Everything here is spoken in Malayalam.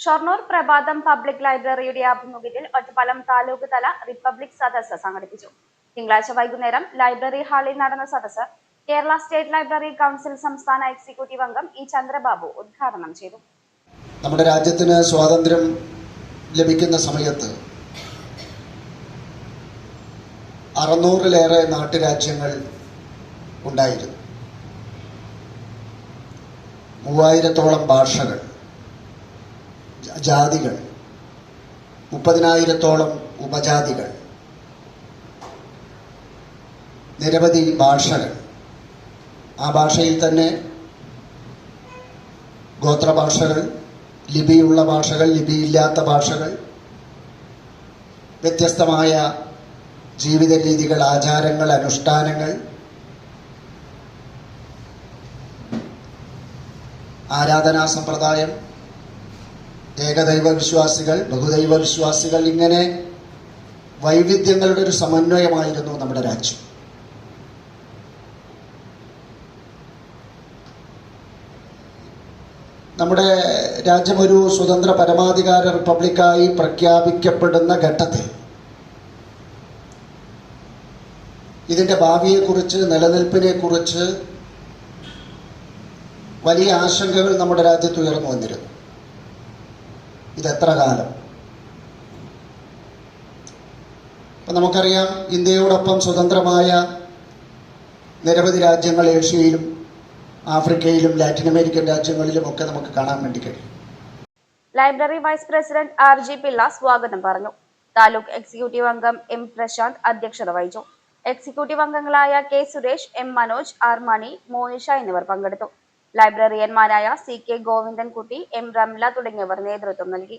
ഷൊർണൂർ പ്രഭാതം പബ്ലിക് ലൈബ്രറിയുടെ ആഭിമുഖ്യത്തിൽ ഒറ്റപ്പാലം താലൂക്ക് തല റിപ്പബ്ലിക് സദസ്സ് സംഘടിപ്പിച്ചു. തിങ്കളാഴ്ച വൈകുന്നേരം ലൈബ്രറി ഹാളിൽ നടന്ന സദസ്സ് കേരള സ്റ്റേറ്റ് ലൈബ്രറി കൗൺസിൽ സംസ്ഥാന എക്സിക്യൂട്ടീവ് അംഗം ഇ ചന്ദ്രബാബു ഉദ്ഘാടനം ചെയ്തു. നമ്മുടെ രാജ്യത്തിന് സ്വാതന്ത്ര്യം ലഭിക്കുന്ന സമയത്ത് 600-ലേറെ നാട്ടുരാജ്യങ്ങൾ ഉണ്ടായിരുന്നു. 3000-ഓളം ഭാഷകൾ, ജാതികൾ, 30,000-ഓളം ഉപജാതികൾ, നിരവധി ഭാഷകൾ. ആ ഭാഷയിൽ തന്നെ ഗോത്രഭാഷകൾ, ലിപിയുള്ള ഭാഷകൾ, ലിപിയില്ലാത്ത ഭാഷകൾ, വ്യത്യസ്തമായ ജീവിത രീതികൾ, ആചാരങ്ങൾ, അനുഷ്ഠാനങ്ങൾ, ആരാധനാ സമ്പ്രദായം, ഏകദൈവ വിശ്വാസികൾ, ബഹുദൈവ വിശ്വാസികൾ, ഇങ്ങനെ വൈവിധ്യങ്ങളുടെ ഒരു സമന്വയമായിരുന്നു നമ്മുടെ രാജ്യം. നമ്മുടെ രാജ്യം ഒരു സ്വതന്ത്ര പരമാധികാര റിപ്പബ്ലിക്കായി പ്രഖ്യാപിക്കപ്പെടുന്ന ഘട്ടത്തിൽ ഇതിൻ്റെ ഭാവിയെക്കുറിച്ച്, നിലനിൽപ്പിനെക്കുറിച്ച് വലിയ ആശങ്കകൾ നമ്മുടെ രാജ്യത്ത് ഉയർന്നു വന്നിരുന്നു. ഇതെത്ര കാലം? അപ്പം നമുക്കറിയാം, ഇന്ത്യയോടൊപ്പം സ്വതന്ത്രമായ നിരവധി രാജ്യങ്ങൾ ഏഷ്യയിലും ആഫ്രിക്കയിലും ലാറ്റിൻ അമേരിക്കൻ രാജ്യങ്ങളിലും ഒക്കെ നമുക്ക് കാണാൻ വേണ്ടി കഴിയും. Library vice president RG Pillai സ്വാഗതം പറഞ്ഞു. താലൂക്ക് എക്സിക്യൂട്ടീവ് അംഗം M പ്രശാന്ത് അധ്യക്ഷത വഹിച്ചു. എക്സിക്യൂട്ടീവ് അംഗങ്ങളായ K Suresh, M Manoj, R മണി, മോനിഷ എന്നിവർ പങ്കെടുത്തു. ലൈബ്രറിയന്മാരായ CK ഗോവിന്ദൻകുട്ടി, M റംല തുടങ്ങിയവർ നേതൃത്വം നൽകി.